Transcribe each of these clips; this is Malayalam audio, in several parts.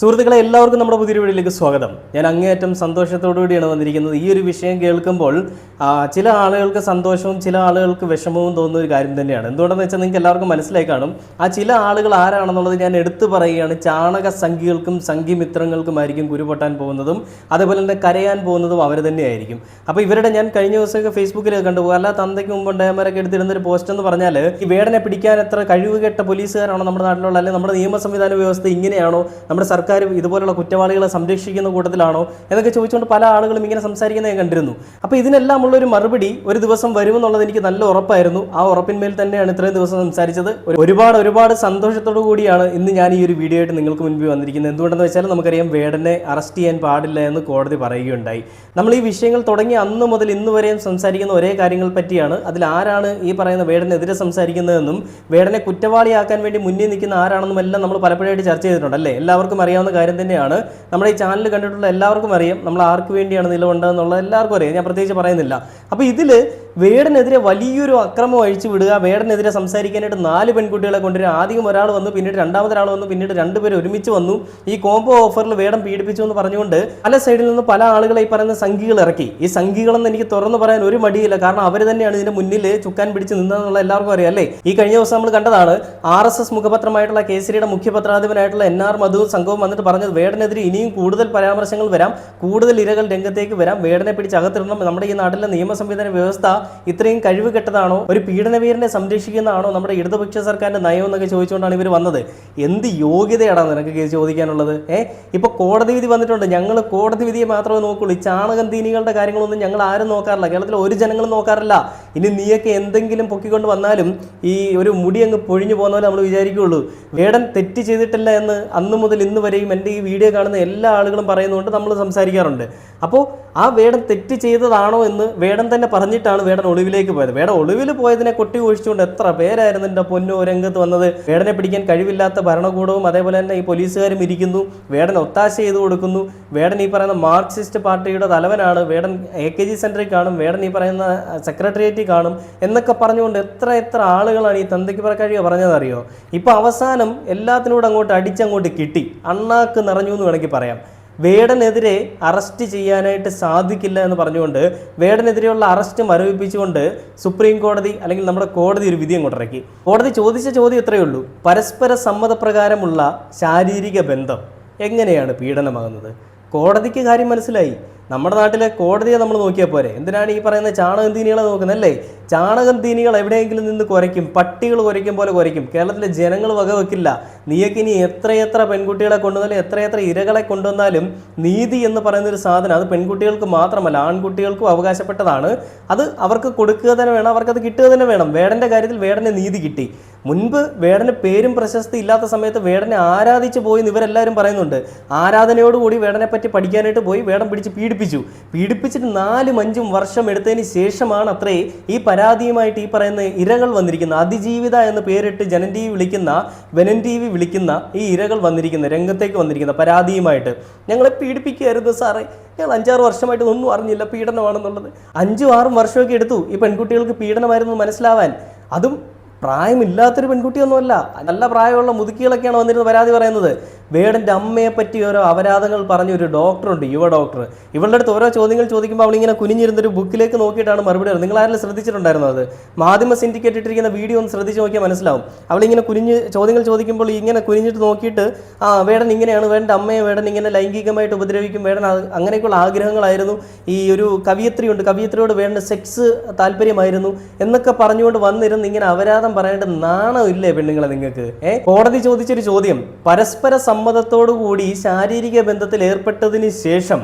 സുഹൃത്തുക്കളെ എല്ലാവർക്കും നമ്മുടെ പുതിയൊരു വീഡിയോയിലേക്ക് സ്വാഗതം. ഞാൻ അങ്ങേയറ്റം സന്തോഷത്തോടുകൂടിയാണ് വന്നിരിക്കുന്നത്. ഈ ഒരു വിഷയം കേൾക്കുമ്പോൾ ചില ആളുകൾക്ക് സന്തോഷവും ചില ആളുകൾക്ക് വിഷമവും തോന്നുന്ന ഒരു കാര്യം തന്നെയാണ്. എന്തുകൊണ്ടെന്ന് വെച്ചാൽ നിങ്ങൾക്ക് എല്ലാവർക്കും മനസ്സിലായി കാണും. ആ ചില ആളുകൾ ആരാണെന്നുള്ളത് ഞാൻ എടുത്തു പറയുകയാണ്. ചാണക സംഖ്യകൾക്കും സംഖ്യമിത്രങ്ങൾക്കുമായിരിക്കും കുരുപൊട്ടാൻ പോകുന്നതും അതുപോലെ തന്നെ കരയാൻ പോകുന്നതും അവർ തന്നെയായിരിക്കും. അപ്പോൾ ഇവരുടെ ഞാൻ കഴിഞ്ഞ ദിവസമൊക്കെ ഫേസ്ബുക്കിൽ കണ്ടുപോകും. അല്ല തന്തയ്ക്ക് മുമ്പ് ഉണ്ടായമാരൊക്കെ എടുത്തിരുന്നൊരു പോസ്റ്റ് എന്ന് പറഞ്ഞാൽ ഈ വേടനെ പിടിക്കാൻ എത്ര കഴിവുകെട്ട പോലീസുകാരാണോ നമ്മുടെ നാട്ടിലുള്ള, അല്ലെങ്കിൽ നമ്മുടെ നിയമ സംവിധാന വ്യവസ്ഥ ഇങ്ങനെയാണോ, നമ്മുടെ സർക്കാർ ഇതുപോലുള്ള കുറ്റവാളികളെ സംരക്ഷിക്കുന്ന കൂട്ടത്തിലാണോ എന്നൊക്കെ ചോദിച്ചുകൊണ്ട് പല ആളുകളും ഇങ്ങനെ സംസാരിക്കുന്നത് ഞാൻ കണ്ടിരുന്നു. അപ്പോൾ ഇതിനെല്ലാം ഉള്ളൊരു മറുപടി ഒരു ദിവസം വരുമെന്നുള്ളത് എനിക്ക് നല്ല ഉറപ്പായിരുന്നു. ആ ഉറപ്പിന്മേൽ തന്നെയാണ് ഇത്രയും ദിവസം സംസാരിച്ചത്. ഒരുപാട് സന്തോഷത്തോടു കൂടിയാണ് ഇന്ന് ഞാൻ ഈ ഒരു വീഡിയോ ആയിട്ട് നിങ്ങൾക്ക് മുൻപിൽ വന്നിരിക്കുന്നത്. എന്തുകൊണ്ടെന്ന് വെച്ചാൽ നമുക്കറിയാം വേടനെ അറസ്റ്റ് ചെയ്യാൻ പാടില്ല എന്ന് കോടതി പറയുകയുണ്ടായി. നമ്മൾ ഈ വിഷയങ്ങൾ തുടങ്ങി അന്ന് മുതൽ ഇന്ന് വരെയും സംസാരിക്കുന്ന ഒരേ കാര്യങ്ങൾ പറ്റിയാണ്. അതിൽ ആരാണ് ഈ പറയുന്ന വേടനെതിരെ സംസാരിക്കുന്നതെന്നും വേടനെ കുറ്റവാളിയാക്കാൻ വേണ്ടി മുന്നിൽ നിൽക്കുന്ന ആരാണെന്നും എല്ലാം നമ്മൾ പലപ്പോഴായിട്ട് ചർച്ച ചെയ്തിട്ടുണ്ട്. അല്ലേ? എല്ലാവർക്കും അറിയാവുന്ന കാര്യം തന്നെയാണ്. നമ്മുടെ ഈ ചാനൽ കണ്ടിട്ടുള്ള എല്ലാവർക്കും അറിയാം നമ്മൾ ആർക്ക് വേണ്ടിയാണ് നിലകൊണ്ടതെന്നുള്ളത് എല്ലാവർക്കും അറിയാം. ഞാൻ പ്രത്യേകിച്ച് പറയുന്നില്ല. അപ്പോൾ ഇതിൽ വേടനെതിരെ വലിയൊരു അക്രമം അഴിച്ചു വിടുക, വേടനെതിരെ സംസാരിക്കാനായിട്ട് 4 പെൺകുട്ടികളെ കൊണ്ടുവരിക. ആദ്യം ഒരാൾ വന്നു, പിന്നീട് രണ്ടാമതൊരാൾ വന്നു, പിന്നീട് 2 പേര് ഒരുമിച്ച് വന്നു. ഈ കോംബോ ഓഫറിൽ വേടം പീഡിപ്പിച്ചു എന്ന് പറഞ്ഞുകൊണ്ട് പല സൈഡിൽ നിന്ന് പല ആളുകളെ ഈ പറയുന്ന സംഖ്യകൾ ഇറക്കി. ഈ സംഖ്യകളെന്ന് എനിക്ക് തുറന്നു പറയാൻ ഒരു മടിയില്ല. കാരണം അവർ തന്നെയാണ് ഇതിന്റെ മുന്നിൽ ചുക്കാൻ പിടിച്ച് നിന്നതെന്നുള്ള എല്ലാവർക്കും അറിയാം. അല്ലേ? ഈ കഴിഞ്ഞ ദിവസം നമ്മൾ കണ്ടതാണ് RSS മുഖപത്രമായിട്ടുള്ള കേസരിയുടെ മുഖ്യപത്രാധിപനായിട്ടുള്ള NR മധു സംഘവും വന്നിട്ട് പറഞ്ഞത് വേടനെതിരെ ഇനിയും കൂടുതൽ പരാമർശങ്ങൾ വരാം, കൂടുതൽ ഇരകൾ രംഗത്തേക്ക് വരാം, വേടനെ പിടിച്ച് അകത്തിടണം. നമ്മുടെ ഈ നാട്ടിലെ നിയമ സംവിധാന വ്യവസ്ഥ ഇത്രയും കഴിവ് കെട്ടതാണോ, ഒരു പീഡനവീരനെ സംരക്ഷിക്കുന്നതാണോ നമ്മുടെ ഇടതുപക്ഷ സർക്കാരിന്റെ നയം എന്നൊക്കെ ചോദിച്ചുകൊണ്ടാണ് ഇവർ വന്നത്. എന്ത് യോഗ്യതയാണ് നിനക്ക് ചോദിക്കാനുള്ളത്? ഇപ്പൊ കോടതി വിധി വന്നിട്ടുണ്ട്. ഞങ്ങൾ കോടതി വിധിയെ മാത്രമേ നോക്കുള്ളൂ. ഈ ചാണകം തീനികളുടെ കാര്യങ്ങളൊന്നും ഞങ്ങൾ ആരും നോക്കാറില്ല. കേരളത്തിൽ ഒരു ജനങ്ങളും നോക്കാറില്ല. ഇനി നീയൊക്കെ എന്തെങ്കിലും പൊക്കിക്കൊണ്ട് വന്നാലും ഈ ഒരു മുടി അങ്ങ് പൊഴിഞ്ഞു പോകുന്ന പോലെ നമ്മൾ വിചാരിക്കുകയുള്ളൂ. വേടൻ തെറ്റ് ചെയ്തിട്ടില്ല എന്ന് അന്ന് മുതൽ ഇന്ന് വരെയും എൻ്റെ ഈ വീഡിയോ കാണുന്ന എല്ലാ ആളുകളും പറയുന്നതുകൊണ്ട് നമ്മൾ സംസാരിക്കാറുണ്ട്. അപ്പോൾ ആ വേടൻ തെറ്റ് ചെയ്തതാണോ എന്ന് വേടൻ തന്നെ പറഞ്ഞിട്ടാണ് വേടൻ ഒളിവിലേക്ക് പോയത്. വേടൻ ഒളിവിൽ പോയതിനെ കൊട്ടി ഒഴിച്ചുകൊണ്ട് എത്ര പേരായിരുന്നു എൻ്റെ പൊന്നോ രംഗത്ത് വന്നത്. വേടനെ പിടിക്കാൻ കഴിവില്ലാത്ത ഭരണകൂടവും അതേപോലെ തന്നെ ഈ പോലീസുകാരും ഇരിക്കുന്നു. വേടൻ ഒത്താശ ചെയ്ത് കൊടുക്കുന്നു. വേടൻ ഈ പറയുന്ന മാർക്സിസ്റ്റ് പാർട്ടിയുടെ തലവനാണ്. വേടൻ AKG സെന്ററിൽ കാണും, വേടൻ ഈ പറയുന്ന സെക്രട്ടേറിയറ്റിൽ കാണും എന്നൊക്കെ പറഞ്ഞുകൊണ്ട് എത്ര ആളുകളാണ് ഈ തന്തയ്ക്ക് പറക്കഴിയോ പറഞ്ഞതറിയോ. ഇപ്പൊ അവസാനം എല്ലാത്തിനോടും അങ്ങോട്ട് അടിച്ചങ്ങോട്ട് കിട്ടി, അണ്ണാക്ക് നിറഞ്ഞു എന്ന് വേണമെങ്കിൽ പറയാം. വേടനെതിരെ അറസ്റ്റ് ചെയ്യാനായിട്ട് സാധിക്കില്ല എന്ന് പറഞ്ഞുകൊണ്ട് വേടനെതിരെയുള്ള അറസ്റ്റ് മരവിപ്പിച്ചുകൊണ്ട് സുപ്രീം കോടതി അല്ലെങ്കിൽ നമ്മുടെ കോടതി ഒരു വിധി അങ്ങോട്ട് ഇറക്കി. കോടതി ചോദിച്ച ചോദ്യം ഇത്രയേ ഉള്ളൂ: പരസ്പര സമ്മതപ്രകാരമുള്ള ശാരീരിക ബന്ധം എങ്ങനെയാണ് പീഡനമാകുന്നത്? കോടതിക്ക് കാര്യം മനസ്സിലായി. നമ്മുടെ നാട്ടിലെ കോടതിയെ നമ്മൾ നോക്കിയാൽ പോരെ. എന്തിനാണ് ഈ പറയുന്ന ചാണകം തീനികളെ നോക്കുന്നത്? അല്ലേ? ചാണകം തീനികൾ എവിടെയെങ്കിലും നിന്ന് കുരയ്ക്കും, പട്ടികൾ കുരയ്ക്കും പോലെ കുരയ്ക്കും. കേരളത്തിലെ ജനങ്ങൾ വകവെക്കില്ല. നീയൊക്കെ ഇനി എത്രയെത്ര പെൺകുട്ടികളെ കൊണ്ടുവന്നാലും എത്രയെത്ര ഇരകളെ കൊണ്ടുവന്നാലും നീതി എന്ന് പറയുന്നൊരു സാധനം അത് പെൺകുട്ടികൾക്ക് മാത്രമല്ല ആൺകുട്ടികൾക്കും അവകാശപ്പെട്ടതാണ്. അത് അവർക്ക് കൊടുക്കുക തന്നെ വേണം, അവർക്കത് കിട്ടുക തന്നെ വേണം. വേടൻ്റെ കാര്യത്തിൽ വേടന് നീതി കിട്ടി. മുൻപ് വേടന് പേരും പ്രശസ്തി ഇല്ലാത്ത സമയത്ത് വേടനെ ആരാധിച്ചു പോയി എന്ന് ഇവരെല്ലാവരും പറയുന്നുണ്ട്. ആരാധനയോടുകൂടി വേടനെ പറ്റി പഠിക്കാനായിട്ട് പോയി വേടൻ പിടിച്ച് പീഡിപ്പിച്ചിട്ട് 4-5 വർഷം എടുത്തതിന് ശേഷമാണ് അത്രേ ഈ പരാതിയുമായിട്ട് ഈ പറയുന്ന ഇരകൾ വന്നിരിക്കുന്ന അതിജീവിത എന്ന് പേരിട്ട് ജനൻ ടി വി വിളിക്കുന്ന ഈ ഇരകൾ വന്നിരിക്കുന്ന രംഗത്തേക്ക് വന്നിരിക്കുന്ന പരാതിയുമായിട്ട്. ഞങ്ങളെ പീഡിപ്പിക്കുകയായിരുന്നു സാറേ, ഞങ്ങൾ 5-6 വർഷമായിട്ട് ഒന്നും അറിഞ്ഞില്ല പീഡനമാണെന്നുള്ളത്. 5-6 വർഷമൊക്കെ എടുത്തു ഈ പെൺകുട്ടികൾക്ക് പീഡനമായിരുന്നു മനസ്സിലാവാൻ. അതും പ്രായമില്ലാത്തൊരു പെൺകുട്ടിയൊന്നുമല്ല, നല്ല പ്രായമുള്ള മുതുക്കികളൊക്കെയാണ് വന്നിരുന്ന് പരാതി പറയുന്നത്. വേടൻ്റെ അമ്മയെ പറ്റി ഓരോ അപരാധങ്ങൾ പറഞ്ഞ ഒരു ഡോക്ടറുണ്ട്, യുവ ഡോക്ടർ. ഇവളുടെ അടുത്ത് ഓരോ ചോദ്യങ്ങൾ ചോദിക്കുമ്പോൾ അവളിങ്ങനെ കുനിഞ്ഞിരുന്നൊരു ബുക്കിലേക്ക് നോക്കിയിട്ടാണ് മറുപടി പറയുന്നത്. നിങ്ങൾ ആരെങ്കിലും ശ്രദ്ധിച്ചിട്ടുണ്ടായിരുന്നു? അത് മാധ്യമ സിൻഡിക്കേറ്റ് ഇട്ടിരിക്കുന്ന വീഡിയോ ഒന്ന് ശ്രദ്ധിച്ച് നോക്കിയാൽ മനസ്സിലാവും. അവളിങ്ങനെ ചോദ്യങ്ങൾ ചോദിക്കുമ്പോൾ ഇങ്ങനെ കുനിഞ്ഞിട്ട് നോക്കിയിട്ട് വേടൻ ഇങ്ങനെയാണ്, വേടൻ്റെ അമ്മയെ വേടൻ ഇങ്ങനെ ലൈംഗികമായിട്ട് ഉപദ്രവിക്കും, വേടൻ അങ്ങനെയൊക്കെയുള്ള ആഗ്രഹങ്ങളായിരുന്നു. ഈ ഒരു കവിയത്രിയുണ്ട്, കവിയത്രിയോട് വേണ്ട സെക്സ് താല്പര്യമായിരുന്നു എന്നൊക്കെ പറഞ്ഞുകൊണ്ട് വന്നിരുന്ന് ഇങ്ങനെ അപരാധം പറയാണ്ട് നാണമില്ലേ പെണ്ണുങ്ങളെ നിങ്ങൾക്ക്? കോടതി ചോദിച്ചൊരു ചോദ്യം: പരസ്പര സമ്മതത്തോടു കൂടി ശാരീരിക ബന്ധത്തിൽ ഏർപ്പെട്ടതിന് ശേഷം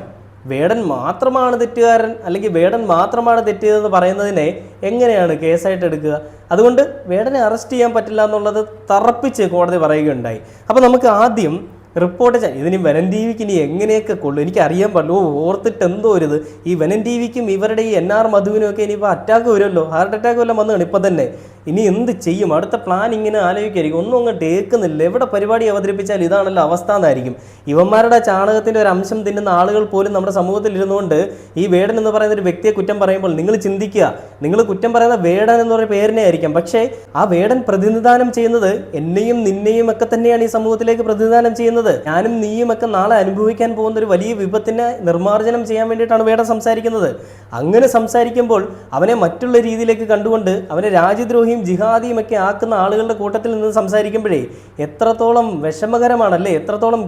വേടൻ മാത്രമാണ് തെറ്റുകാരൻ അല്ലെങ്കിൽ വേടൻ മാത്രമാണ് തെറ്റിയതെന്ന് പറയുന്നതിനെ എങ്ങനെയാണ് കേസായിട്ട് എടുക്കുക? അതുകൊണ്ട് വേടനെ അറസ്റ്റ് ചെയ്യാൻ പറ്റില്ല എന്നുള്ളത് തറപ്പിച്ച് കോടതി പറയുകയുണ്ടായി. അപ്പോൾ നമുക്ക് ആദ്യം റിപ്പോർട്ട് ഇതിന് വെനൻ ടി വിക്ക് ഇനി എങ്ങനെയൊക്കെ കൊള്ളു എനിക്കറിയാൻ പാടില്ല. ഓർത്തിട്ട് എന്തോ ഒരു ഇത്. ഈ വെനൻ ടി വിക്കും ഇവരുടെ ഈ NR മധുവിനും ഒക്കെ ഇനിയിപ്പോൾ അറ്റാക്ക് വരുമല്ലോ, ഹാർട്ട് അറ്റാക്ക് വല്ലതും വന്നതാണ് ഇപ്പം തന്നെ. ഇനി എന്ത് ചെയ്യും? അടുത്ത പ്ലാൻ ഇങ്ങനെ ആലോചിക്കായിരിക്കും. ഒന്നും അങ്ങോട്ട് ഏൽക്കുന്നില്ല. എവിടെ പരിപാടി അവതരിപ്പിച്ചാൽ ഇതാണല്ലോ അവസ്ഥ എന്നായിരിക്കും. ഇവന്മാരുടെ ചാണകത്തിൻ്റെ ഒരു അംശം തിന്നുന്ന ആളുകൾ പോലും നമ്മുടെ സമൂഹത്തിൽ ഇരുന്നുകൊണ്ട് ഈ വേടൻ എന്ന് പറയുന്ന ഒരു വ്യക്തിയെ കുറ്റം പറയുമ്പോൾ നിങ്ങൾ ചിന്തിക്കുക, നിങ്ങൾ കുറ്റം പറയുന്ന വേടൻ എന്ന് പറയുന്ന പേരിനെ ആയിരിക്കാം, പക്ഷേ ആ വേടൻ പ്രതിനിധാനം ചെയ്യുന്നത് എന്നെയും നിന്നെയും ഒക്കെ തന്നെയാണ് ഈ സമൂഹത്തിലേക്ക് പ്രതിനിധാനം ചെയ്യുന്നത്. സംസാരിക്കുന്നത്. ഞാനും നീയും ഒക്കെ നാളെ അനുഭവിക്കാൻ പോകുന്ന ഒരു വലിയ വിപത്തിനെ നിർമ്മാർജ്ജനം ചെയ്യാൻ വേണ്ടിയിട്ടാണ് വേടൻ സംസാരിക്കുന്നത്. അങ്ങനെ സംസാരിക്കുമ്പോൾ അവനെ മറ്റുള്ള രീതിയിലേക്ക് കണ്ടുകൊണ്ട് അവനെ രാജ്യദ്രോഹിയും ജിഹാദിയും ഒക്കെ ആക്കുന്ന ആളുകളുടെ കൂട്ടത്തിൽ നിന്ന് സംസാരിക്കുമ്പോഴേ എത്രത്തോളം വിഷമകരമാണല്ലേ, എത്രത്തോളം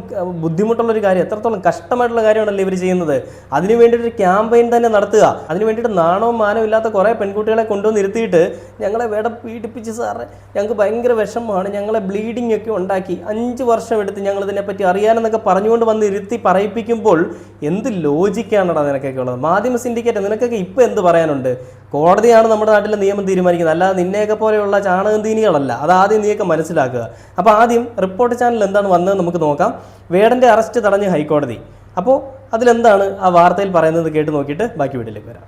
ബുദ്ധിമുട്ടുള്ളൊരു കാര്യം, എത്രത്തോളം കഷ്ടമായിട്ടുള്ള കാര്യമാണല്ലേ ഇവർ ചെയ്യുന്നത്. അതിനു വേണ്ടിയിട്ടൊരു ക്യാമ്പയിൻ തന്നെ നടത്തുക. അതിനു വേണ്ടിയിട്ട് നാണവും മാനവും ഇല്ലാത്ത കുറേ പെൺകുട്ടികളെ കൊണ്ടുവന്ന് ഇരുത്തിയിട്ട് ഞങ്ങളെ വേട പീഡിപ്പിച്ച് സാറേ, ഞങ്ങൾക്ക് ഭയങ്കര വിഷമമാണ്, ഞങ്ങളെ ബ്ലീഡിംഗ് ഒക്കെ ഉണ്ടാക്കി 5 വർഷം എടുത്ത് ഞങ്ങൾ ഇതിനെപ്പറ്റി അറിയാനെന്നൊക്കെ പറഞ്ഞുകൊണ്ട് വന്ന് ഇരുത്തി പറയിപ്പിക്കുമ്പോൾ എന്ത് ലോജിക്കാണടാ നിനക്കൊക്കെ ഉള്ളത്? മാധ്യമ സിൻഡിക്കേറ്റ് നിനക്കൊക്കെ ഇപ്പം എന്ത് പറയാനുണ്ട്? കോടതിയാണ് നമ്മുടെ നാട്ടിലെ നിയമം തീരുമാനിക്കുന്നത്, അല്ലാതെ നിന്നെയൊക്കെ പോലെയുള്ള ചാണകം തീനികളല്ല. അതാദ്യം നീയൊക്കെ മനസ്സിലാക്കുക. അപ്പോൾ ആദ്യം റിപ്പോർട്ട് ചാനൽ എന്താണ് വന്നത് നമുക്ക് നോക്കാം. വേടൻ്റെ അറസ്റ്റ് തടഞ്ഞ് ഹൈക്കോടതി. അപ്പോൾ അതിലെന്താണ് ആ വാർത്തയിൽ പറയുന്നത് കേട്ട് നോക്കിയിട്ട് ബാക്കി വീട്ടിലേക്ക് വരാം.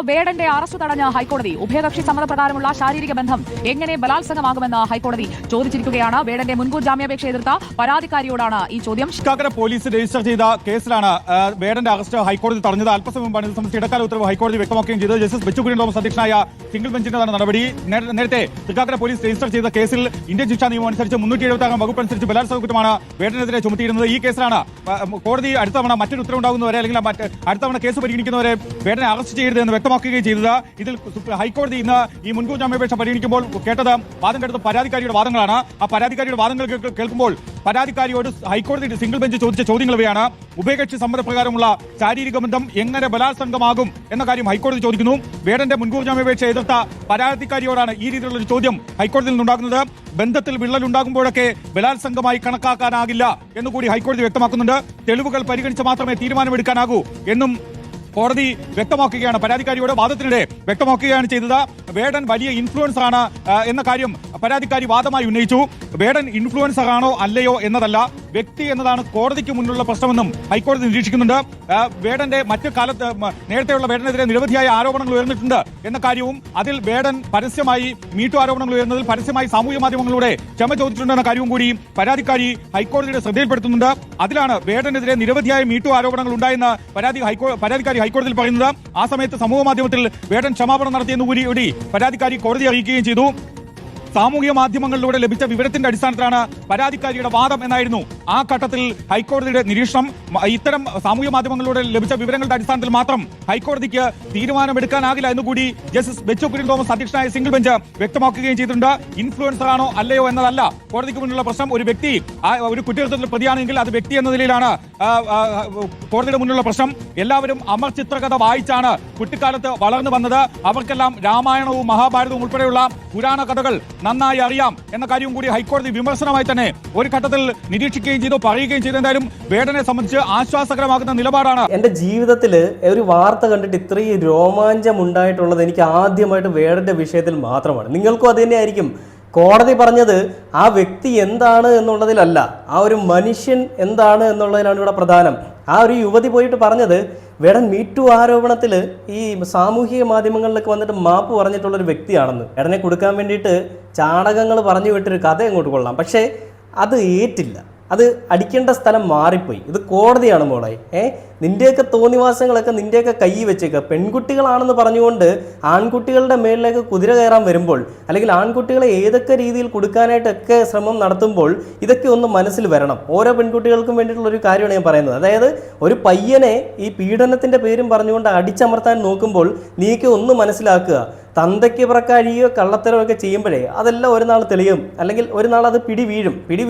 വേടന്റെ അറസ്റ്റ് തടഞ്ഞ ഹൈക്കോടതി. ഉഭയകക്ഷി സമ്മതപ്രകാരമുള്ള ശാരീരിക ബന്ധം എങ്ങനെ ബലാത്സംഗമാകുമെന്ന് ഹൈക്കോടതി ചോദിച്ചിരിക്കുകയാണ്. വേടന്റെ മുൻകൂർ ജാമ്യാപേക്ഷ എതിർത്ത പരാതിക്കാരിയോടാണ് ഈ ചോദ്യം. പോലീസ് രജിസ്റ്റർ ചെയ്ത കേസിലാണ് വേടന്റെ അറസ്റ്റ് ഹൈക്കോടതി തടഞ്ഞത്. അല്പസമയം മുമ്പാണ് ഇത് സംബന്ധിച്ച് ഇടക്കാല ഉത്തരവ് ഹൈക്കോടതി വ്യക്തമാക്കുകയും ചെയ്തത്. ജസ്റ്റിസ് ബെച്ചുകുര്യൻ തോമസ് അധ്യക്ഷനായ സിംഗിൾ ബെഞ്ചിന്റേതാണ് നടപടി. നേരത്തെ തൃക്കാക്കര പോലീസ് രജിസ്റ്റർ ചെയ്ത കേസിൽ ഇന്ത്യൻ ശിക്ഷാ നിയമം അനുസരിച്ച് 376 വകുപ്പ് അനുസരിച്ച് ബലാത്സംഗ കുറ്റമാണ് വേടനെതിരെ ചുമത്തിയിരുന്നത്. ഈ കേസിലാണ് കോടതി അടുത്ത തവണ മറ്റൊരു ഉത്തരവുണ്ടാകുന്നവരെ അല്ലെങ്കിൽ അടുത്ത തവണ കേസ് പരിഗണിക്കുന്നവരെ വേടനെ അറസ്റ്റ് ചെയ്യരുത് എന്ന് വ്യക്തമാക്കുകയും ചെയ്തത്. ഇതിൽ ഹൈക്കോടതി ഇന്ന് ഈ മുൻകൂർ ജാമ്യാപേക്ഷ പരിഗണിക്കുമ്പോൾ കേട്ടത് വാദം കേട്ടത് പരാതിക്കാരിയുടെ വാദങ്ങളാണ്. ആ പരാതിക്കാരിയുടെ വാദങ്ങൾ കേൾക്കുമ്പോൾ പരാതിക്കാരിയോട് ഹൈക്കോടതി സിംഗിൾ ബെഞ്ച് ചോദിച്ച ചോദ്യങ്ങൾ ഇവയാണ്. ഉഭയകക്ഷി സമ്മതപ്രകാരമുള്ള ശാരീരിക ബന്ധം എങ്ങനെ ബലാത്സംഗമാകും എന്ന കാര്യം ഹൈക്കോടതി ചോദിക്കുന്നു. വേടന്റെ മുൻകൂർ ജാമ്യാപേക്ഷ എതിർത്ത പരാതിക്കാരിയോടാണ് ഈ രീതിയിലുള്ള ഒരു ചോദ്യം ഹൈക്കോടതിയിൽ നിന്നുണ്ടാകുന്നത്. ബന്ധത്തിൽ വിള്ളലുണ്ടാകുമ്പോഴൊക്കെ ബലാത്സംഗമായി കണക്കാക്കാനാകില്ല എന്നുകൂടി ഹൈക്കോടതി വ്യക്തമാക്കുന്നുണ്ട്. തെളിവുകൾ പരിഗണിച്ച് മാത്രമേ തീരുമാനമെടുക്കാനാകൂ എന്നും കോടതി വ്യക്തമാക്കുകയാണ്. പരാതിക്കാരിയുടെ വാദത്തിനിടെ വ്യക്തമാക്കുകയാണ് ചെയ്തത്. വേടൻ വലിയ ഇൻഫ്ലുവൻസർ ആണ് എന്ന കാര്യം പരാതിക്കാരി വാദമായി ഉന്നയിച്ചു. വേടൻ ഇൻഫ്ലുവൻസർ ആണോ അല്ലയോ എന്നതല്ല, വ്യക്തി എന്നതാണ് കോടതിക്ക് മുന്നിലുള്ള പ്രശ്നമെന്നും ഹൈക്കോടതി നിരീക്ഷിക്കുന്നുണ്ട്. വേടന്റെ മറ്റു കാലത്ത് നേരത്തെയുള്ള വേടനെതിരെ നിരവധിയായ ആരോപണങ്ങൾ ഉയർന്നിട്ടുണ്ട് എന്ന കാര്യവും അതിൽ വേടൻ പരസ്യമായി മീറ്റു ആരോപണങ്ങൾ ഉയർന്നതിൽ പരസ്യമായി സാമൂഹ്യ മാധ്യമങ്ങളിലൂടെ ക്ഷമ ചോദിച്ചിട്ടുണ്ടെന്ന കാര്യവും കൂടി പരാതിക്കാരി ഹൈക്കോടതിയുടെ ശ്രദ്ധയിൽപ്പെടുത്തുന്നുണ്ട്. അതിലാണ് വേടനെതിരെ നിരവധിയായ മീറ്റു ആരോപണങ്ങൾ ഉണ്ടായെന്ന് പരാതിക്കാരി ഹൈക്കോടതിയിൽ പറയുന്നത്. ആ സമയത്ത് സമൂഹ മാധ്യമത്തിൽ വേടൻ ക്ഷമാപണം നടത്തിയെന്ന് കൂടി പരാതിക്കാരി കോടതി അറിയിക്കുകയും ചെയ്തു. സാമൂഹ്യ മാധ്യമങ്ങളിലൂടെ ലഭിച്ച വിവരത്തിന്റെ അടിസ്ഥാനത്തിലാണ് പരാതിക്കാരിയുടെ വാദം എന്നായിരുന്നു ആ ഘട്ടത്തിൽ ഹൈക്കോടതിയുടെ നിരീക്ഷണം. ഇത്തരം സാമൂഹ്യ മാധ്യമങ്ങളിലൂടെ ലഭിച്ച വിവരങ്ങളുടെ അടിസ്ഥാനത്തിൽ മാത്രം ഹൈക്കോടതിക്ക് തീരുമാനമെടുക്കാനാകില്ല എന്നുകൂടി ജസ്റ്റിസ് ബെച്ചുകുര്യൻ തോമസ് അധ്യക്ഷനായ സിംഗിൾ ബെഞ്ച് വ്യക്തമാക്കുകയും ചെയ്തിട്ടുണ്ട്. ഇൻഫ്ലുവൻസർ ആണോ അല്ലയോ എന്നതല്ല കോടതിക്ക് മുന്നിലുള്ള പ്രശ്നം. ഒരു വ്യക്തി ഒരു കുറ്റകൃത്യത്തിൽ പ്രതിയാണെങ്കിൽ അത് വ്യക്തി എന്ന നിലയിലാണ് കോടതിയുടെ മുന്നിലുള്ള പ്രശ്നം. എല്ലാവരും അമർ ചിത്രകഥ വായിച്ചാണ് കുട്ടിക്കാലത്ത് വളർന്നു വന്നത്. അവർക്കെല്ലാം രാമായണവും മഹാഭാരതവും ഉൾപ്പെടെയുള്ള പുരാണ കഥകൾ നന്നായി അറിയാം എന്ന കാര്യവും കൂടി ഹൈക്കോടതി വിമർശനമായി തന്നെ ഒരു ഘട്ടത്തിൽ നിരീക്ഷിക്കുകയും ചെയ്തു, പറയുകയും ചെയ്തു. എന്തായാലും വേടനെ സംബന്ധിച്ച് ആശ്വാസകരമാകുന്ന നിലപാടാണ്. എന്റെ ജീവിതത്തിൽ ഒരു വാർത്ത കണ്ടിട്ട് ഇത്രയും രോമാഞ്ചം ഉണ്ടായിട്ടുള്ളത് എനിക്ക് ആദ്യമായിട്ട് വേടന്റെ വിഷയത്തിൽ മാത്രമാണ്. നിങ്ങൾക്കും അത് തന്നെയായിരിക്കും. കോടതി പറഞ്ഞത് ആ വ്യക്തി എന്താണ് എന്നുള്ളതിലല്ല, ആ ഒരു മനുഷ്യൻ എന്താണ് എന്നുള്ളതിലാണ് ഇവിടെ പ്രധാനം. ആ ഒരു യുവതി പോയിട്ട് പറഞ്ഞത് വേടൻ മീറ്റു ആരോപണത്തിൽ ഈ സാമൂഹിക മാധ്യമങ്ങളിലൊക്കെ വന്നിട്ട് മാപ്പ് പറഞ്ഞിട്ടുള്ളൊരു വ്യക്തിയാണെന്ന്. വേടനെ കൊടുക്കാൻ വേണ്ടിയിട്ട് ചാണകങ്ങൾ പറഞ്ഞു വിട്ടൊരു കഥ അങ്ങോട്ട് കൊള്ളാം, പക്ഷേ അത് ഏറ്റില്ല. അത് അടിക്കേണ്ട സ്ഥലം മാറിപ്പോയി. ഇത് കോടതിയാണ് മോളെ. നിന്റെയൊക്കെ തോന്നിവാസങ്ങളൊക്കെ നിന്റെയൊക്കെ കൈ വെച്ചേക്കുക. പെൺകുട്ടികളാണെന്ന് പറഞ്ഞുകൊണ്ട് ആൺകുട്ടികളുടെ മേളിലേക്ക് കുതിര കയറാൻ വരുമ്പോൾ, അല്ലെങ്കിൽ ആൺകുട്ടികളെ ഏതൊക്കെ രീതിയിൽ കൊടുക്കാനായിട്ടൊക്കെ ശ്രമം നടത്തുമ്പോൾ ഇതൊക്കെ ഒന്ന് മനസ്സിൽ വരണം. ഓരോ പെൺകുട്ടികൾക്കും വേണ്ടിയിട്ടുള്ള ഒരു കാര്യമാണ് ഞാൻ പറയുന്നത്. അതായത് ഒരു പയ്യനെ ഈ പീഡനത്തിന്റെ പേരും പറഞ്ഞുകൊണ്ട് അടിച്ചമർത്താൻ നോക്കുമ്പോൾ നീക്ക് ഒന്ന് മനസ്സിലാക്കുക, തന്തയ്ക്ക് പിറക്കാഴിയോ കള്ളത്തരമൊക്കെ ചെയ്യുമ്പോഴേ അതെല്ലാം ഒരു നാൾ തെളിയും, അല്ലെങ്കിൽ ഒരു നാൾ അത് പിടി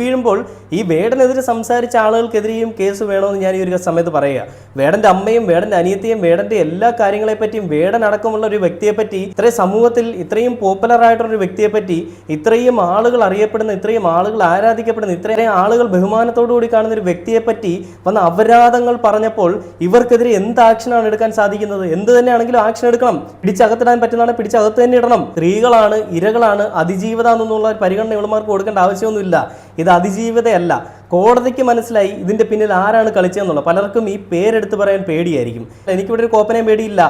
വീഴുമ്പോൾ ഈ വേടനെതിരെ സംസാരിച്ച ആളുകൾക്കെതിരെയും കേസ് വേണമെന്ന് ഞാൻ ഈ ഒരു സമയത്ത് പറയുക. വേടന്റെ അമ്മയും വേടന്റെ അനിയത്തെയും വേടന്റെ എല്ലാ കാര്യങ്ങളെ പറ്റിയും വേടൻ അടക്കമുള്ള ഒരു വ്യക്തിയെപ്പറ്റി, ഇത്രയും സമൂഹത്തിൽ ഇത്രയും പോപ്പുലർ ആയിട്ടുള്ള ഒരു വ്യക്തിയെപ്പറ്റി, ഇത്രയും ആളുകൾ അറിയപ്പെടുന്ന, ഇത്രയും ആളുകൾ ആരാധിക്കപ്പെടുന്ന, ഇത്രയും ആളുകൾ ബഹുമാനത്തോടു കൂടി കാണുന്ന ഒരു വ്യക്തിയെപ്പറ്റി വന്ന അപരാധങ്ങൾ പറഞ്ഞപ്പോൾ ഇവർക്കെതിരെ എന്ത് ആക്ഷനാണ് എടുക്കാൻ സാധിക്കുന്നത്? എന്ത് തന്നെയാണെങ്കിലും ആക്ഷൻ എടുക്കണം. പിടിച്ചകത്തിടാൻ പറ്റുന്നതാണ് പിടിച്ചകത്ത് തന്നെ ഇടണം. സ്ത്രീകളാണ്, ഇരകളാണ്, അതിജീവിത എന്നുള്ള പരിഗണന ഇവളുമാർക്ക് കൊടുക്കേണ്ട ആവശ്യമൊന്നുമില്ല. ഇത് അതിജീവിതയല്ല. കോടതിക്ക് മനസ്സിലായി ഇതിന്റെ പിന്നിൽ ആരാണ് കളിച്ചതെന്നുള്ളത്. പലർക്കും ഈ പേരെടുത്ത് പറയാൻ പേടിയായിരിക്കും. എനിക്കിവിടെ ഒരു കോപ്പനയും പേടിയില്ല.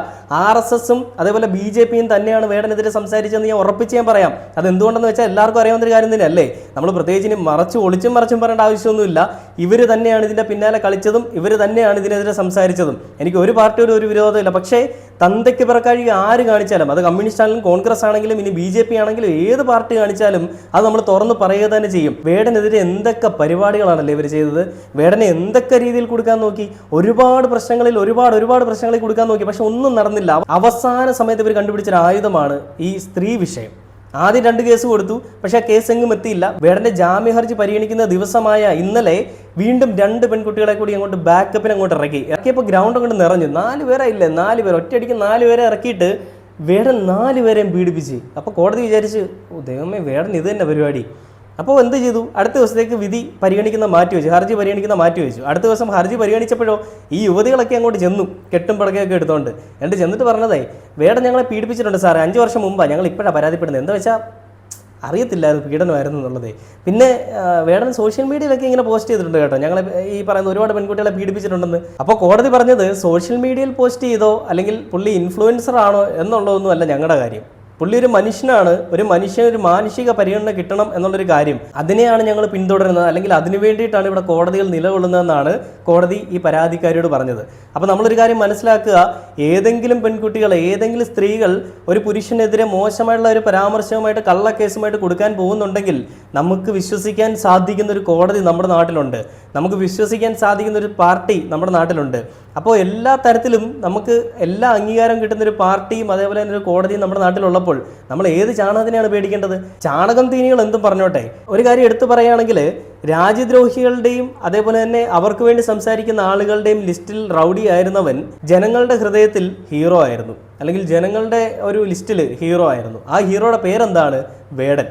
RSSും അതേപോലെ BJPയും തന്നെയാണ് വേടനെതിരെ സംസാരിച്ചെന്ന് ഞാൻ ഉറപ്പിച്ച് ഞാൻ പറയാം. അത് എന്തുകൊണ്ടെന്ന് വെച്ചാൽ എല്ലാവർക്കും അറിയാവുന്ന ഒരു കാര്യം തന്നെയല്ലേ. നമ്മൾ പ്രത്യേകിച്ച് ഇനി ഒളിച്ചും മറച്ചും പറയേണ്ട ആവശ്യമൊന്നുമില്ല. ഇവർ തന്നെയാണ് ഇതിന്റെ പിന്നാലെ കളിച്ചതും ഇവർ തന്നെയാണ് ഇതിനെതിരെ സംസാരിച്ചതും. എനിക്ക് ഒരു പാർട്ടിയോട് ഒരു വിരോധമില്ല. പക്ഷേ തന്തയ്ക്ക് പിറക്കാഴി ആര് കാണിച്ചാലും, അത് കമ്മ്യൂണിസ്റ്റ് ആണെങ്കിലും കോൺഗ്രസ് ആണെങ്കിലും ഇനി BJP ആണെങ്കിലും ഏത് പാർട്ടി കാണിച്ചാലും അത് നമ്മൾ തുറന്ന് പറയുക തന്നെ ചെയ്യും. വേടനെതിരെ എന്തൊക്കെ പരിപാടികളാണല്ലേ ഇവർ ചെയ്തത്. വേടനെ എന്തൊക്കെ രീതിയിൽ കൊടുക്കാൻ നോക്കി, ഒരുപാട് പ്രശ്നങ്ങളിൽ ഒരുപാട് പ്രശ്നങ്ങളിൽ കൊടുക്കാൻ നോക്കി. പക്ഷെ ഒന്നും നടന്നില്ല. അവസാന സമയത്ത് ഇവർ കണ്ടുപിടിച്ചൊരു ആയുധമാണ് ഈ സ്ത്രീ വിഷയം. ആദ്യം 2 കേസ് കൊടുത്തു, പക്ഷെ ആ കേസ് എങ്ങും എത്തിയില്ല. വേടന്റെ ജാമ്യ ഹർജി പരിഗണിക്കുന്ന ദിവസമായ ഇന്നലെ വീണ്ടും 2 പെൺകുട്ടികളെ കൂടി അങ്ങോട്ട് ബാക്കപ്പിന് അങ്ങോട്ട് ഇറക്കിയപ്പോൾ ഗ്രൗണ്ട് അങ്ങോട്ട് നിറഞ്ഞു. 4 പേരായില്ലേ, 4 പേർ ഒറ്റയടിക്ക് 4 പേരെ ഇറക്കിയിട്ട് വേടൻ 4 പേരെയും പീഡിപ്പിച്ച്. അപ്പോൾ കോടതി വിചാരിച്ച്, ഓ ദൈവമേ, വേടൻ ഇത് തന്നെ പരിപാടി. അപ്പോൾ എന്ത് ചെയ്തു, അടുത്ത ദിവസത്തേക്ക് വിധി പരിഗണിക്കുന്ന മാറ്റിവെച്ചു, ഹർജി പരിഗണിക്കുന്ന മാറ്റിവെച്ചു. അടുത്ത ദിവസം ഹർജി പരിഗണിച്ചപ്പോഴോ ഈ യുവതികളൊക്കെ അങ്ങോട്ട് ചെന്നു, കെട്ടും പടക്കയൊക്കെ എടുത്തോണ്ട്. എന്നിട്ട് ചെന്നിട്ട് പറഞ്ഞതേ, വേടൻ ഞങ്ങളെ പീഡിപ്പിച്ചിട്ടുണ്ട് സാറേ, 5 വർഷം മുമ്പാണ്, ഞങ്ങൾ ഇപ്പോഴാണ് പരാതിപ്പെടുന്നത്. എന്താ വെച്ചാൽ അറിയത്തില്ലായിരുന്നു പീഡനമായിരുന്നു എന്നുള്ളത്. പിന്നെ വേടൻ സോഷ്യൽ മീഡിയയിലൊക്കെ ഇങ്ങനെ പോസ്റ്റ് ചെയ്തിട്ടുണ്ട് കേട്ടോ, ഞങ്ങളെ ഈ പറയുന്ന ഒരുപാട് പെൺകുട്ടികളെ പീഡിപ്പിച്ചിട്ടുണ്ടെന്ന്. അപ്പോൾ കോടതി പറഞ്ഞത് സോഷ്യൽ മീഡിയയിൽ പോസ്റ്റ് ചെയ്തോ അല്ലെങ്കിൽ പുള്ളി ഇൻഫ്ലുവൻസർ ആണോ എന്നുള്ളതൊന്നും അല്ല ഞങ്ങളുടെ കാര്യം. പുള്ളി ഒരു മനുഷ്യനാണ്, ഒരു മാനുഷിക പരിഗണന കിട്ടണം എന്നുള്ളൊരു കാര്യം, അതിനെയാണ് ഞങ്ങൾ പിന്തുടരുന്നത്, അല്ലെങ്കിൽ അതിനു വേണ്ടിയിട്ടാണ് ഇവിടെ കോടതികൾ നിലകൊള്ളുന്നതെന്നാണ് കോടതി ഈ പരാതിക്കാരിയോട് പറഞ്ഞത്. അപ്പോൾ നമ്മളൊരു കാര്യം മനസ്സിലാക്കുക, ഏതെങ്കിലും പെൺകുട്ടികൾ, ഏതെങ്കിലും സ്ത്രീകൾ ഒരു പുരുഷനെതിരെ മോശമായിട്ടുള്ള ഒരു പരാമർശവുമായിട്ട് കള്ളക്കേസുമായിട്ട് കൊടുക്കാൻ പോകുന്നുണ്ടെങ്കിൽ നമുക്ക് വിശ്വസിക്കാൻ സാധിക്കുന്ന ഒരു കോടതി നമ്മുടെ നാട്ടിലുണ്ട്, നമുക്ക് വിശ്വസിക്കാൻ സാധിക്കുന്ന ഒരു പാർട്ടി നമ്മുടെ നാട്ടിലുണ്ട്. അപ്പോൾ എല്ലാ തരത്തിലും നമുക്ക് എല്ലാ അംഗീകാരം കിട്ടുന്നൊരു പാർട്ടിയും അതേപോലെ തന്നെ ഒരു കോടതിയും നമ്മുടെ നാട്ടിലുള്ളപ്പോൾ നമ്മൾ ഏത് ചാണകത്തിനെയാണ് പേടിക്കേണ്ടത്? ചാണകം തീനികൾ എന്തും പറഞ്ഞോട്ടെ. ഒരു കാര്യം എടുത്തു പറയുകയാണെങ്കിൽ, രാജ്യദ്രോഹികളുടെയും അതേപോലെ തന്നെ അവർക്ക് വേണ്ടി സംസാരിക്കുന്ന ആളുകളുടെയും ലിസ്റ്റിൽ റൗഡി ആയിരുന്നവൻ ജനങ്ങളുടെ ഹൃദയത്തിൽ ഹീറോ ആയിരുന്നു, അല്ലെങ്കിൽ ജനങ്ങളുടെ ഒരു ലിസ്റ്റിൽ ഹീറോ ആയിരുന്നു. ആ ഹീറോയുടെ പേരെന്താണ്? വേടൻ.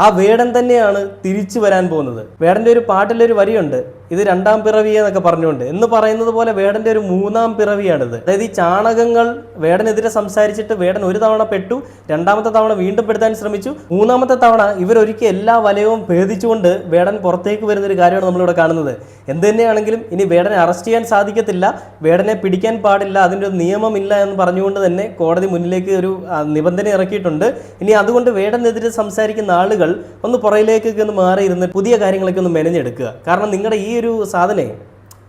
ആ വേടൻ തന്നെയാണ് തിരിച്ചു വരാൻ പോകുന്നത്. വേടൻ്റെ ഒരു പാട്ടിലൊരു വരിയുണ്ട്, ഇത് 2ാം പിറവി എന്നൊക്കെ പറഞ്ഞുകൊണ്ട്, എന്ന് പറയുന്നത് പോലെ വേടൻ്റെ ഒരു 3ാം പിറവിയാണിത്. അതായത് ഈ ചാണകങ്ങൾ വേടനെതിരെ സംസാരിച്ചിട്ട് വേടൻ ഒരു തവണ പെട്ടു, 2ാമത്തെ തവണ വീണ്ടും പെടുത്താൻ ശ്രമിച്ചു, 3ാമത്തെ തവണ ഇവരൊരിക്കൽ എല്ലാ വലയവും ഭേദിച്ചുകൊണ്ട് വേടൻ പുറത്തേക്ക് വരുന്നൊരു കാര്യമാണ് നമ്മളിവിടെ കാണുന്നത്. എന്ത് തന്നെയാണെങ്കിലും ഇനി വേടനെ അറസ്റ്റ് ചെയ്യാൻ സാധിക്കത്തില്ല, വേടനെ പിടിക്കാൻ പാടില്ല, അതിൻ്റെ ഒരു നിയമമില്ല എന്ന് പറഞ്ഞുകൊണ്ട് തന്നെ കോടതി മുന്നിലേക്ക് ഒരു നിബന്ധന ഇറക്കിയിട്ടുണ്ട്. ഇനി അതുകൊണ്ട് വേടനെതിരെ സംസാരിക്കുന്ന ആളുകൾ ഒന്ന് പുറയിലേക്കൊക്കെ ഒന്ന് മാറിയിരുന്ന് പുതിയ കാര്യങ്ങളൊക്കെ ഒന്ന് മെനഞ്ഞെടുക്കുക. കാരണം നിങ്ങളുടെ ഈ ഒരു സാധനേ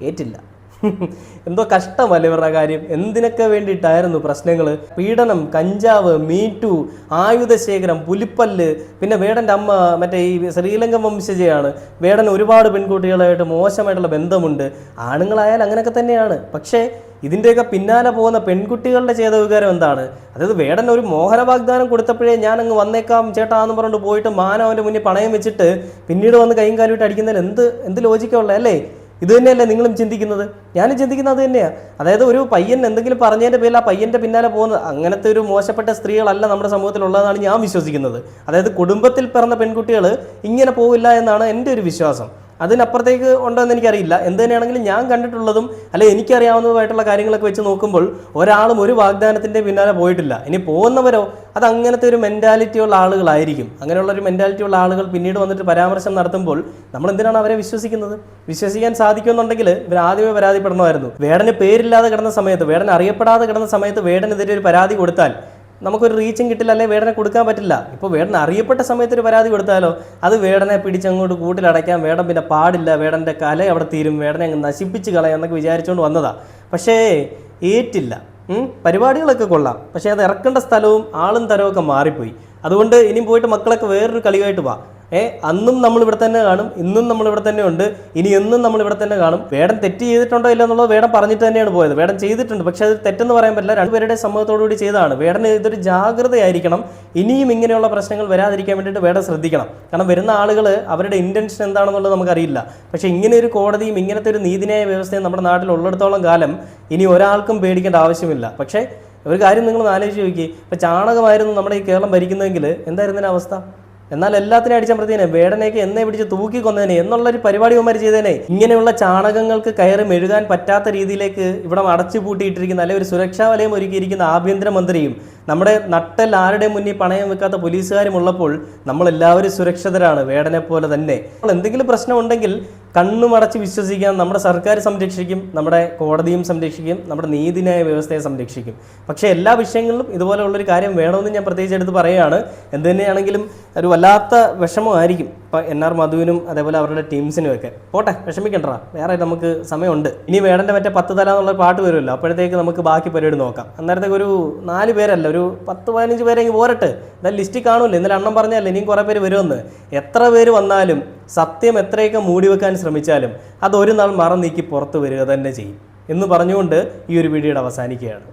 ഏറ്റില്ല. എന്തോ കഷ്ടമല്ലേ ഇവരുടെ കാര്യം. എന്തിനൊക്കെ വേണ്ടിയിട്ടായിരുന്നു പ്രശ്നങ്ങൾ? പീഡനം, കഞ്ചാവ്, മീറ്റു, ആയുധശേഖരം, പുലിപ്പല്ല്. പിന്നെ വേടൻ്റെ അമ്മ മറ്റേ ഈ ശ്രീലങ്കൻ വംശജയാണ്. വേടൻ ഒരുപാട് പെൺകുട്ടികളായിട്ട് മോശമായിട്ടുള്ള ബന്ധമുണ്ട്. ആണുങ്ങളായാൽ അങ്ങനെയൊക്കെ തന്നെയാണ്. പക്ഷേ ഇതിൻ്റെയൊക്കെ പിന്നാലെ പോകുന്ന പെൺകുട്ടികളുടെ ചേതവികാരം എന്താണ്? അതായത് വേടൻ ഒരു മോഹന വാഗ്ദാനം കൊടുത്തപ്പോഴേ ഞാൻ അങ്ങ് വന്നേക്കാം ചേട്ടാ എന്ന് പറഞ്ഞിട്ട് പോയിട്ട് മാനം അവൻ്റെ മുന്നിൽ പണയം വെച്ചിട്ട് പിന്നീട് വന്ന് കൈയും കാലുമായിട്ട് അടിക്കുന്നതിൽ എന്ത് ലോജിക്കുള്ള അല്ലേ? ഇത് തന്നെയല്ലേ നിങ്ങളും ചിന്തിക്കുന്നത്? ഞാനും ചിന്തിക്കുന്നത് അത് തന്നെയാണ്. അതായത് ഒരു പയ്യൻ എന്തെങ്കിലും പറഞ്ഞതിൻ്റെ പേരിൽ ആ പയ്യൻ്റെ പിന്നാലെ പോകുന്നത്, അങ്ങനത്തെ ഒരു മോശപ്പെട്ട സ്ത്രീകളല്ല നമ്മുടെ സമൂഹത്തിലുള്ളതെന്നാണ് ഞാൻ വിശ്വസിക്കുന്നത്. അതായത് കുടുംബത്തിൽ പിറന്ന പെൺകുട്ടികൾ ഇങ്ങനെ പോവില്ല എന്നാണ് എൻ്റെ ഒരു വിശ്വാസം. അതിനപ്പുറത്തേക്ക് ഉണ്ടോ എന്ന് എനിക്കറിയില്ല. എന്ത് തന്നെയാണെങ്കിലും ഞാൻ കണ്ടിട്ടുള്ളതും അല്ലെ എനിക്കറിയാവുന്നതുമായിട്ടുള്ള കാര്യങ്ങളൊക്കെ വെച്ച് നോക്കുമ്പോൾ ഒരാളും ഒരു വാഗ്ദാനത്തിൻ്റെ പിന്നാലെ പോയിട്ടില്ല. ഇനി പോകുന്നവരോ അത് അങ്ങനത്തെ ഒരു മെൻറ്റാലിറ്റി ഉള്ള ആളുകളായിരിക്കും. അങ്ങനെയുള്ള ഒരു മെൻറ്റാലിറ്റി ഉള്ള ആളുകൾ പിന്നീട് വന്നിട്ട് പരാമർശം നടത്തുമ്പോൾ നമ്മൾ എന്തിനാണ് അവരെ വിശ്വസിക്കുന്നത്? വിശ്വസിക്കാൻ സാധിക്കുമെന്നുണ്ടെങ്കിൽ ഇവർ ആദ്യമേ പരാതിപ്പെടണമായിരുന്നു. വേടന് പേരില്ലാതെ കിടന്ന സമയത്ത്, വേടൻ അറിയപ്പെടാതെ കിടന്ന സമയത്ത് വേടനെതിരെ ഒരു പരാതി കൊടുത്താൽ നമുക്കൊരു റീച്ചും കിട്ടില്ല, അല്ലെ വേടനെ കൊടുക്കാൻ പറ്റില്ല. ഇപ്പോൾ വേടൻ അറിയപ്പെട്ട സമയത്ത് ഒരു പരാതി കൊടുത്താലോ അത് വേടനെ പിടിച്ചങ്ങോട്ട് കൂട്ടിലടയ്ക്കാൻ വേടൻ പിന്നെ പാടില്ല, വേടൻ്റെ കല അവിടെ തീരും, വേടനെ അങ്ങ് നശിപ്പിച്ച് കളയാം എന്നൊക്കെ വിചാരിച്ചുകൊണ്ട് വന്നതാ. പക്ഷേ ഏറ്റില്ല. പരിപാടികളൊക്കെ കൊള്ളാം, പക്ഷേ അത് ഇറക്കേണ്ട സ്ഥലവും ആളും തരവും മാറിപ്പോയി. അതുകൊണ്ട് ഇനിയും പോയിട്ട് മക്കളൊക്കെ വേറൊരു കളിയായിട്ട് വാ. അന്നും നമ്മൾ ഇവിടെ തന്നെ കാണും, ഇന്നും നമ്മൾ ഇവിടെ തന്നെ ഉണ്ട്, ഇനി എന്നും നമ്മൾ ഇവിടെ തന്നെ കാണും. വേടൻ തെറ്റ് ചെയ്തിട്ടുണ്ടോ ഇല്ല എന്നുള്ളത് വേടൻ പറഞ്ഞിട്ട് തന്നെയാണ് പോയത്. വേടൻ ചെയ്തിട്ടുണ്ട്, പക്ഷെ അത് തെറ്റെന്ന് പറയാൻ പറ്റില്ല. രണ്ടുപേരുടെ സമ്മതത്തോടുകൂടി ചെയ്തതാണ്. വേടന് ഇതൊരു ജാഗ്രതയായിരിക്കണം. ഇനിയും ഇങ്ങനെയുള്ള പ്രശ്നങ്ങൾ വരാതിരിക്കാൻ വേണ്ടിയിട്ട് വേടൻ ശ്രദ്ധിക്കണം. കാരണം വരുന്ന ആളുകൾ അവരുടെ ഇൻറ്റൻഷൻ എന്താണെന്നുള്ളത് നമുക്കറിയില്ല. പക്ഷേ ഇങ്ങനെ ഒരു കോടതിയും ഇങ്ങനത്തെ ഒരു നീതിന്യായ വ്യവസ്ഥയും നമ്മുടെ നാട്ടിൽ ഉള്ളിടത്തോളം കാലം ഇനി ഒരാൾക്കും പേടിക്കേണ്ട ആവശ്യമില്ല. പക്ഷേ ഒരു കാര്യം നിങ്ങൾ ആലോചിച്ച് നോക്കി, ഇപ്പോൾ ചാണകമായിരുന്നു നമ്മുടെ ഈ കേരളം ഭരിക്കുന്നതെങ്കിൽ എന്തായിരുന്നു അവസ്ഥ? എന്നാൽ എല്ലാത്തിനും അടിച്ചമർത്തിയനെ, വേടനെയൊക്കെ എന്നെ പിടിച്ച് തൂക്കിക്കൊന്നേനെ എന്നുള്ളൊരു പരിപാടി ഇവന്മാർ ചെയ്തേനെ. ഇങ്ങനെയുള്ള ചാണകങ്ങൾക്ക് കയറി മെഴുകാൻ പറ്റാത്ത രീതിയിലേക്ക് ഇവിടെ അടച്ചു പൂട്ടിയിട്ടിരിക്കുന്ന, അല്ലെങ്കിൽ ഒരു സുരക്ഷാ വലയം ഒരുക്കിയിരിക്കുന്ന ആഭ്യന്തരമന്ത്രിയും നമ്മുടെ നട്ടൽ ആരുടെ മുന്നിൽ പണയം വെക്കാത്ത പോലീസുകാരും ഉള്ളപ്പോൾ നമ്മളെല്ലാവരും സുരക്ഷിതരാണ്, വേടനെ പോലെ തന്നെ. എന്തെങ്കിലും പ്രശ്നമുണ്ടെങ്കിൽ കണ്ണുമടച്ച് വിശ്വസിക്കാൻ നമ്മുടെ സർക്കാർ സംരക്ഷിക്കും, നമ്മുടെ കോടതിയും സംരക്ഷിക്കും, നമ്മുടെ നീതിന്യായ വ്യവസ്ഥയെ സംരക്ഷിക്കും. പക്ഷേ എല്ലാ വിഷയങ്ങളിലും ഇതുപോലെയുള്ളൊരു കാര്യം വേണമെന്ന് ഞാൻ പ്രത്യേകിച്ച് എടുത്ത് പറയുകയാണ്. എന്ത് തന്നെയാണെങ്കിലും ഒരു വല്ലാത്ത വിഷമമായിരിക്കും അപ്പോൾ NR മധുവിനും അതേപോലെ അവരുടെ ടീംസിനും ഒക്കെ പോട്ടെ, വിഷമിക്കണ്ട, വേറെ നമുക്ക് സമയമുണ്ട്. ഇനി വേടൻ്റെ മറ്റേ 10 തല എന്നുള്ള പാട്ട് വരുമല്ലോ, അപ്പോഴത്തേക്ക് നമുക്ക് ബാക്കി പരിപാടി നോക്കാം. അന്നേരത്തേക്ക് ഒരു 4 പേരല്ല, ഒരു 10-15 പേരെങ്കിൽ പോരട്ടെ. എന്തായാലും ലിസ്റ്റിൽ കാണൂല്ലേ, ഇന്നലെ അണ്ണം പറഞ്ഞല്ലേ ഇനിയും കുറേ പേര് വരുമെന്ന്. എത്ര പേര് വന്നാലും സത്യം എത്രയൊക്കെ മൂടി വെക്കാൻ ശ്രമിച്ചാലും അതൊരു നാൾ മറ നീക്കി പുറത്ത് വരിക തന്നെ ചെയ്യും എന്ന് പറഞ്ഞുകൊണ്ട് ഈ ഒരു വീഡിയോയുടെ അവസാനിക്കുകയാണ്.